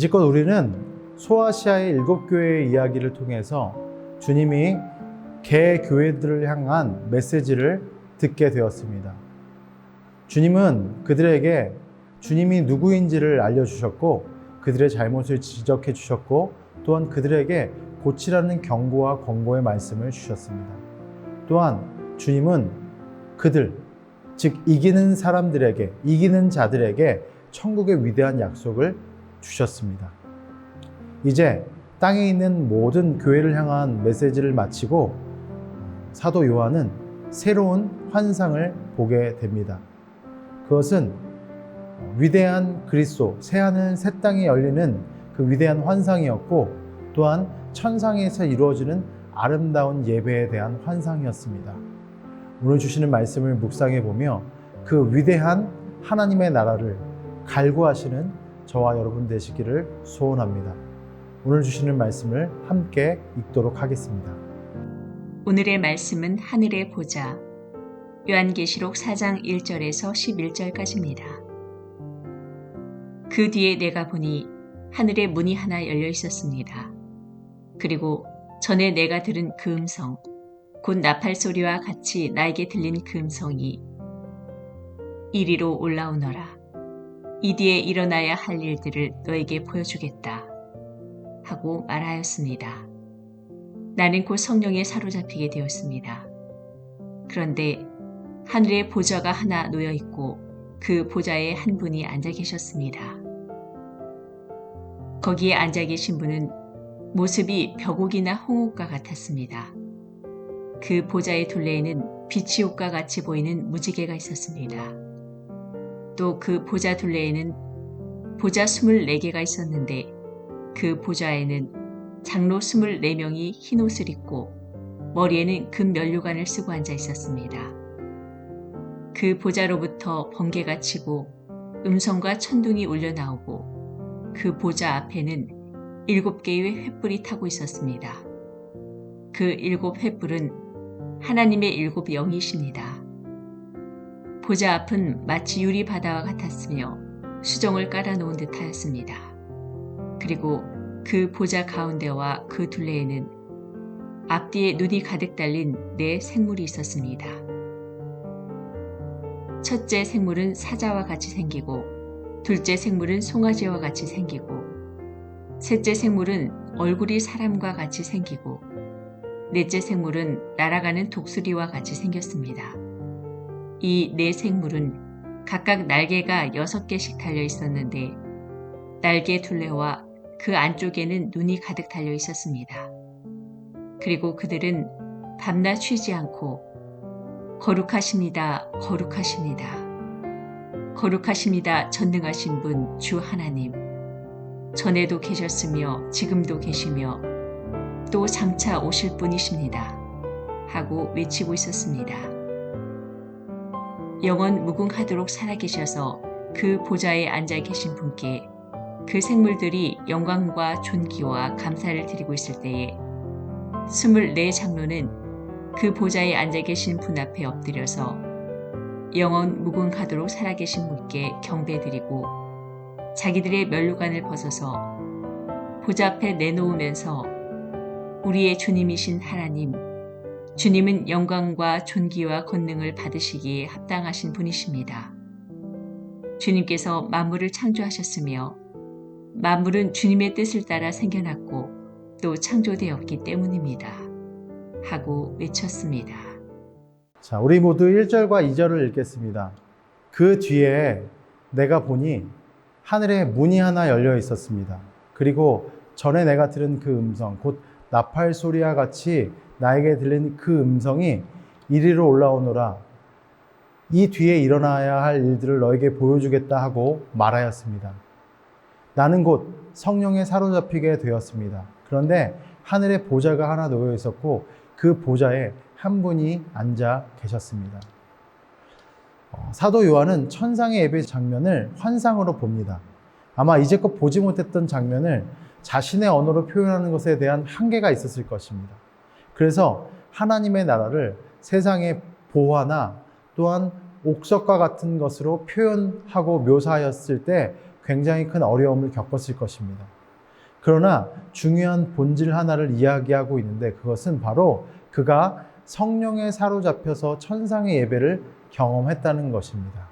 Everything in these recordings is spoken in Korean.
이제껏 우리는 소아시아의 7교회의 이야기를 통해서 주님이 개 교회들을 향한 메시지를 듣게 되었습니다. 주님은 그들에게 주님이 누구인지를 알려주셨고 그들의 잘못을 지적해 주셨고 또한 그들에게 고치라는 경고와 권고의 말씀을 주셨습니다. 또한 주님은 그들, 즉 이기는 사람들에게, 이기는 자들에게 천국의 위대한 약속을 주셨습니다. 이제 땅에 있는 모든 교회를 향한 메시지를 마치고 사도 요한은 새로운 환상을 보게 됩니다. 그것은 위대한 그리스도, 새하늘 새 땅이 열리는 그 위대한 환상이었고 또한 천상에서 이루어지는 아름다운 예배에 대한 환상이었습니다. 오늘 주시는 말씀을 묵상해 보며 그 위대한 하나님의 나라를 갈구하시는 저와 여러분 되시기를 소원합니다. 오늘 주시는 말씀을 함께 읽도록 하겠습니다. 오늘의 말씀은 하늘의 보좌, 요한계시록 4장 1절에서 11절까지입니다. 그 뒤에 내가 보니 하늘에 문이 하나 열려 있었습니다. 그리고 전에 내가 들은 그 음성, 곧 나팔 소리와 같이 나에게 들린 그 음성이 이리로 올라오너라. 이 뒤에 일어나야 할 일들을 너에게 보여주겠다 하고 말하였습니다. 나는 곧 성령에 사로잡히게 되었습니다. 그런데 하늘에 보좌가 하나 놓여 있고 그 보좌에 한 분이 앉아 계셨습니다. 거기에 앉아 계신 분은 모습이 벽옥이나 홍옥과 같았습니다. 그 보좌의 둘레에는 빛이 옷과 같이 보이는 무지개가 있었습니다. 또 그 보좌 둘레에는 보좌 24개가 있었는데 그 보좌에는 장로 24명이 흰 옷을 입고 머리에는 금 면류관을 쓰고 앉아 있었습니다. 그 보좌로부터 번개가 치고 음성과 천둥이 울려 나오고 그 보좌 앞에는 7개의 횃불이 타고 있었습니다. 그 7 횃불은 하나님의 7 영이십니다. 보좌 앞은 마치 유리 바다와 같았으며 수정을 깔아놓은 듯하였습니다. 그리고 그 보좌 가운데와 그 둘레에는 앞뒤에 눈이 가득 달린 4 생물이 있었습니다. 첫째 생물은 사자와 같이 생기고 둘째 생물은 송아지와 같이 생기고 셋째 생물은 얼굴이 사람과 같이 생기고 넷째 생물은 날아가는 독수리와 같이 생겼습니다. 이 4 생물은 각각 날개가 6개씩 달려 있었는데 날개 둘레와 그 안쪽에는 눈이 가득 달려 있었습니다. 그리고 그들은 밤낮 쉬지 않고 거룩하십니다, 거룩하십니다, 거룩하십니다 전능하신 분 주 하나님, 전에도 계셨으며 지금도 계시며 또 장차 오실 분이십니다 하고 외치고 있었습니다. 영원 무궁하도록 살아계셔서 그 보좌에 앉아 계신 분께 그 생물들이 영광과 존귀와 감사를 드리고 있을 때에 24 장로는 그 보좌에 앉아 계신 분 앞에 엎드려서 영원 무궁하도록 살아계신 분께 경배드리고 자기들의 면류관을 벗어서 보좌 앞에 내놓으면서 우리의 주님이신 하나님, 주님은 영광과 존귀와 권능을 받으시기에 합당하신 분이십니다. 주님께서 만물을 창조하셨으며 만물은 주님의 뜻을 따라 생겨났고 또 창조되었기 때문입니다 하고 외쳤습니다. 자, 우리 모두 1절과 2절을 읽겠습니다. 그 뒤에 내가 보니 하늘에 문이 하나 열려 있었습니다. 그리고 전에 내가 들은 그 음성, 곧 나팔 소리와 같이 나에게 들린 그 음성이 이리로 올라오노라. 이 뒤에 일어나야 할 일들을 너에게 보여주겠다 하고 말하였습니다. 나는 곧 성령에 사로잡히게 되었습니다. 그런데 하늘에 보좌가 하나 놓여 있었고 그 보좌에 한 분이 앉아 계셨습니다. 사도 요한은 천상의 예배 장면을 환상으로 봅니다. 아마 이제껏 보지 못했던 장면을 자신의 언어로 표현하는 것에 대한 한계가 있었을 것입니다. 그래서 하나님의 나라를 세상의 보화나 또한 옥석과 같은 것으로 표현하고 묘사하였을 때 굉장히 큰 어려움을 겪었을 것입니다. 그러나 중요한 본질 하나를 이야기하고 있는데 그것은 바로 그가 성령에 사로잡혀서 천상의 예배를 경험했다는 것입니다.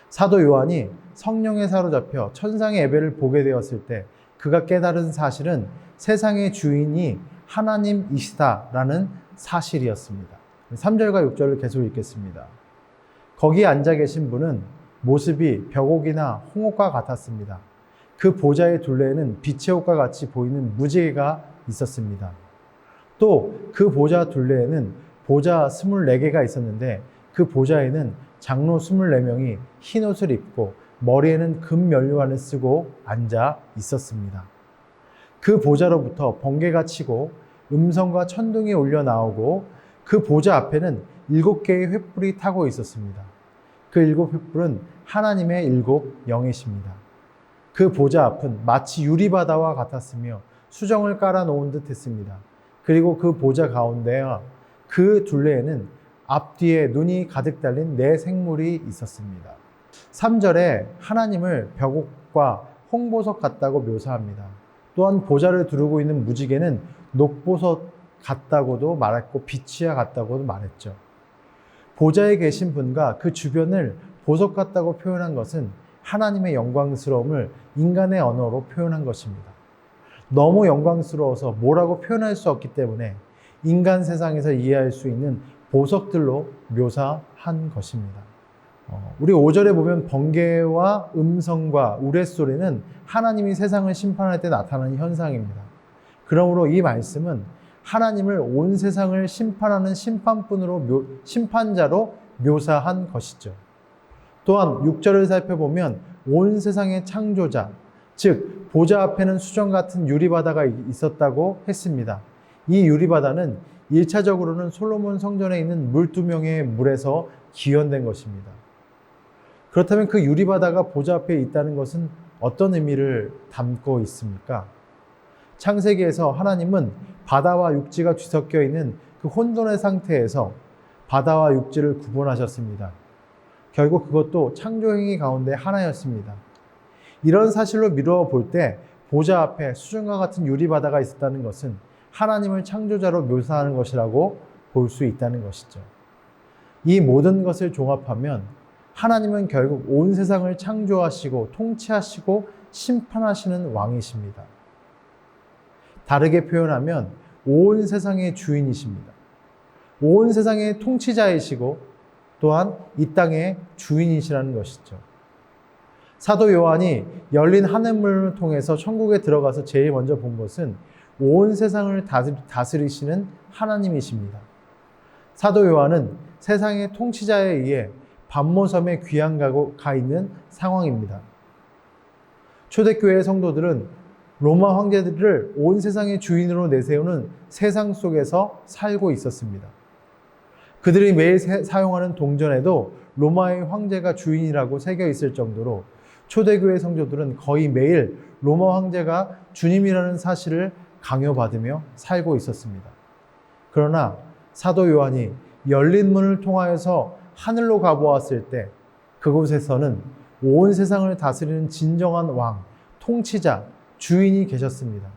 사도 요한이 성령에 사로잡혀 천상의 예배를 보게 되었을 때 그가 깨달은 사실은 세상의 주인이 하나님이시다라는 사실이었습니다. 3절과 6절을 계속 읽겠습니다. 거기 앉아 계신 분은 모습이 벽옥이나 홍옥과 같았습니다. 그 보좌의 둘레에는 빛의 옷과 같이 보이는 무지개가 있었습니다. 또 그 보좌 둘레에는 보좌 24개가 있었는데 그 보좌에는 장로 24명이 흰 옷을 입고 머리에는 금 면류관을 쓰고 앉아 있었습니다. 그 보좌로부터 번개가 치고 음성과 천둥이 울려 나오고 그 보좌 앞에는 7개의 횃불이 타고 있었습니다. 그 7횃불은 하나님의 7 영이십니다. 그 보좌 앞은 마치 유리바다와 같았으며 수정을 깔아 놓은 듯 했습니다. 그리고 그 보좌 가운데와 그 둘레에는 앞뒤에 눈이 가득 달린 4생물이 있었습니다. 3절에 하나님을 벽옥과 홍보석 같다고 묘사합니다. 또한 보좌를 두르고 있는 무지개는 녹보석 같다고도 말했고 빛이야 같다고도 말했죠. 보좌에 계신 분과 그 주변을 보석 같다고 표현한 것은 하나님의 영광스러움을 인간의 언어로 표현한 것입니다. 너무 영광스러워서 뭐라고 표현할 수 없기 때문에 인간 세상에서 이해할 수 있는 보석들로 묘사한 것입니다. 우리 5절에 보면 번개와 음성과 우레소리는 하나님이 세상을 심판할 때 나타나는 현상입니다. 그러므로 이 말씀은 하나님을 온 세상을 심판하는 심판자로 묘사한 것이죠. 또한 6절을 살펴보면 온 세상의 창조자, 즉 보좌 앞에는 수정 같은 유리바다가 있었다고 했습니다. 이 유리바다는 1차적으로는 솔로몬 성전에 있는 12명의 물에서 기원된 것입니다. 그렇다면 그 유리바다가 보좌 앞에 있다는 것은 어떤 의미를 담고 있습니까? 창세기에서 하나님은 바다와 육지가 뒤섞여 있는 그 혼돈의 상태에서 바다와 육지를 구분하셨습니다. 결국 그것도 창조행위 가운데 하나였습니다. 이런 사실로 미루어 볼 때 보좌 앞에 수정과 같은 유리바다가 있었다는 것은 하나님을 창조자로 묘사하는 것이라고 볼 수 있다는 것이죠. 이 모든 것을 종합하면 하나님은 결국 온 세상을 창조하시고 통치하시고 심판하시는 왕이십니다. 다르게 표현하면 온 세상의 주인이십니다. 온 세상의 통치자이시고 또한 이 땅의 주인이시라는 것이죠. 사도 요한이 열린 하늘문을 통해서 천국에 들어가서 제일 먼저 본 것은 온 세상을 다스리시는 하나님이십니다. 사도 요한은 세상의 통치자에 의해 반모섬에 귀양가고 가 있는 상황입니다. 초대교회 성도들은 로마 황제들을 온 세상의 주인으로 내세우는 세상 속에서 살고 있었습니다. 그들이 매일 사용하는 동전에도 로마의 황제가 주인이라고 새겨 있을 정도로 초대교회 성도들은 거의 매일 로마 황제가 주님이라는 사실을 강요받으며 살고 있었습니다. 그러나 사도 요한이 열린 문을 통하여서 하늘로 가보았을 때 그곳에서는 온 세상을 다스리는 진정한 왕, 통치자, 주인이 계셨습니다.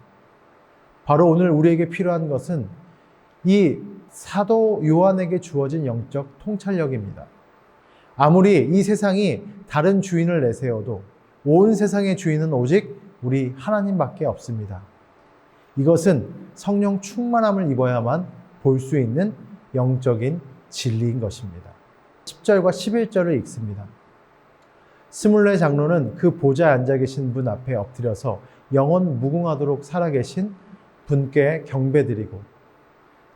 바로 오늘 우리에게 필요한 것은 이 사도 요한에게 주어진 영적 통찰력입니다. 아무리 이 세상이 다른 주인을 내세워도 온 세상의 주인은 오직 우리 하나님밖에 없습니다. 이것은 성령 충만함을 입어야만 볼 수 있는 영적인 진리인 것입니다. 10절과 11절을 읽습니다. 24 장로는 그 보좌에 앉아 계신 분 앞에 엎드려서 영원 무궁하도록 살아계신 분께 경배드리고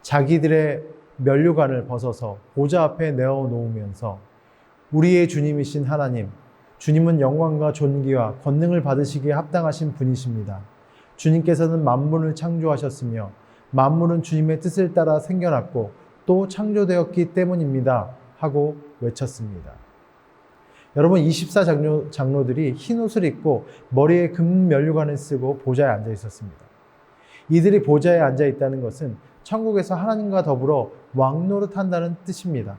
자기들의 면류관을 벗어서 보좌 앞에 내어놓으면서 우리의 주님이신 하나님, 주님은 영광과 존귀와 권능을 받으시기에 합당하신 분이십니다. 주님께서는 만물을 창조하셨으며 만물은 주님의 뜻을 따라 생겨났고 또 창조되었기 때문입니다. 하고 외쳤습니다. 여러분 24 장로들이 흰 옷을 입고 머리에 금 면류관을 쓰고 보좌에 앉아 있었습니다. 이들이 보좌에 앉아 있다는 것은 천국에서 하나님과 더불어 왕노릇한다는 뜻입니다.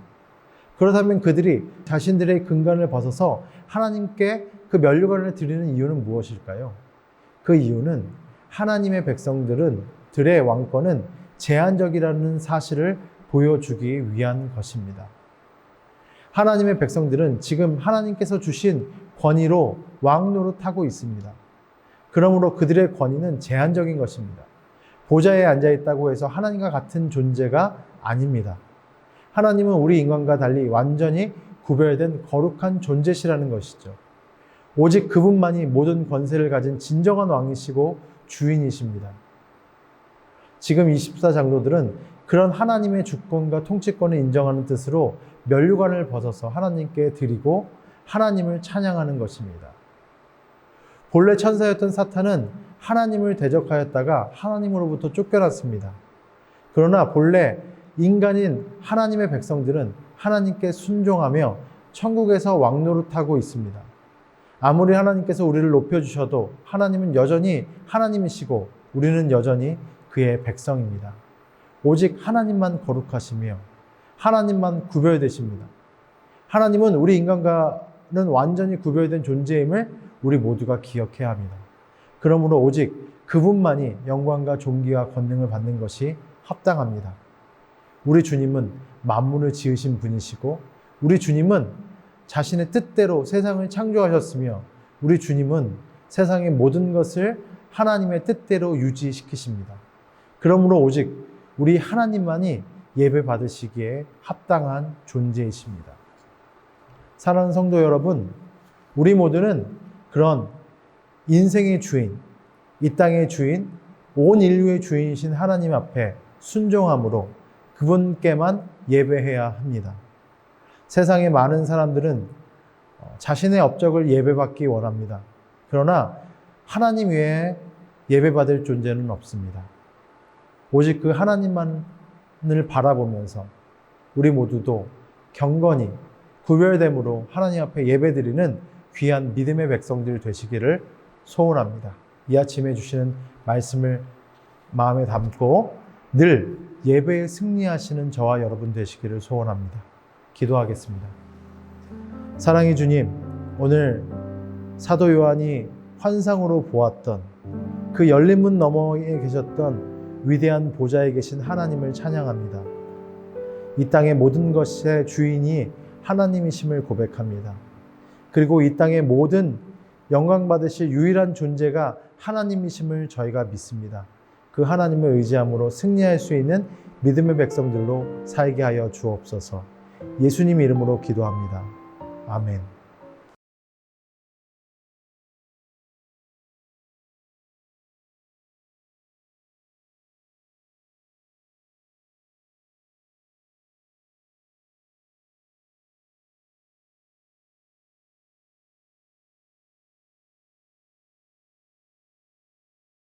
그렇다면 그들이 자신들의 금관을 벗어서 하나님께 그 면류관을 드리는 이유는 무엇일까요? 그 이유는 하나님의 백성들의 왕권은 제한적이라는 사실을 보여주기 위한 것입니다. 하나님의 백성들은 지금 하나님께서 주신 권위로 왕 노릇하고 있습니다. 그러므로 그들의 권위는 제한적인 것입니다. 보좌에 앉아 있다고 해서 하나님과 같은 존재가 아닙니다. 하나님은 우리 인간과 달리 완전히 구별된 거룩한 존재시라는 것이죠. 오직 그분만이 모든 권세를 가진 진정한 왕이시고 주인이십니다. 지금 24장로들은 그런 하나님의 주권과 통치권을 인정하는 뜻으로 면류관을 벗어서 하나님께 드리고 하나님을 찬양하는 것입니다. 본래 천사였던 사탄은 하나님을 대적하였다가 하나님으로부터 쫓겨났습니다. 그러나 본래 인간인 하나님의 백성들은 하나님께 순종하며 천국에서 왕노릇하고 있습니다. 아무리 하나님께서 우리를 높여주셔도 하나님은 여전히 하나님이시고 우리는 여전히 그의 백성입니다. 오직 하나님만 거룩하시며 하나님만 구별되십니다. 하나님은 우리 인간과는 완전히 구별된 존재임을 우리 모두가 기억해야 합니다. 그러므로 오직 그분만이 영광과 존귀와 권능을 받는 것이 합당합니다. 우리 주님은 만물을 지으신 분이시고 우리 주님은 자신의 뜻대로 세상을 창조하셨으며 우리 주님은 세상의 모든 것을 하나님의 뜻대로 유지시키십니다. 그러므로 오직 우리 하나님만이 예배 받으시기에 합당한 존재이십니다. 사랑하는 성도 여러분, 우리 모두는 그런 인생의 주인, 이 땅의 주인, 온 인류의 주인이신 하나님 앞에 순종함으로 그분께만 예배해야 합니다. 세상의 많은 사람들은 자신의 업적을 예배받기 원합니다. 그러나 하나님 외에 예배받을 존재는 없습니다. 오직 그 하나님만을 바라보면서 우리 모두도 경건히 구별됨으로 하나님 앞에 예배드리는 귀한 믿음의 백성들 되시기를 소원합니다. 이 아침에 주시는 말씀을 마음에 담고 늘 예배에 승리하시는 저와 여러분 되시기를 소원합니다. 기도하겠습니다. 사랑의 주님, 오늘 사도 요한이 환상으로 보았던 그 열린 문 너머에 계셨던 위대한 보좌에 계신 하나님을 찬양합니다. 이 땅의 모든 것의 주인이 하나님이심을 고백합니다. 그리고 이 땅의 모든 영광 받으실 유일한 존재가 하나님이심을 저희가 믿습니다. 그 하나님을 의지함으로 승리할 수 있는 믿음의 백성들로 살게 하여 주옵소서. 예수님 이름으로 기도합니다. 아멘.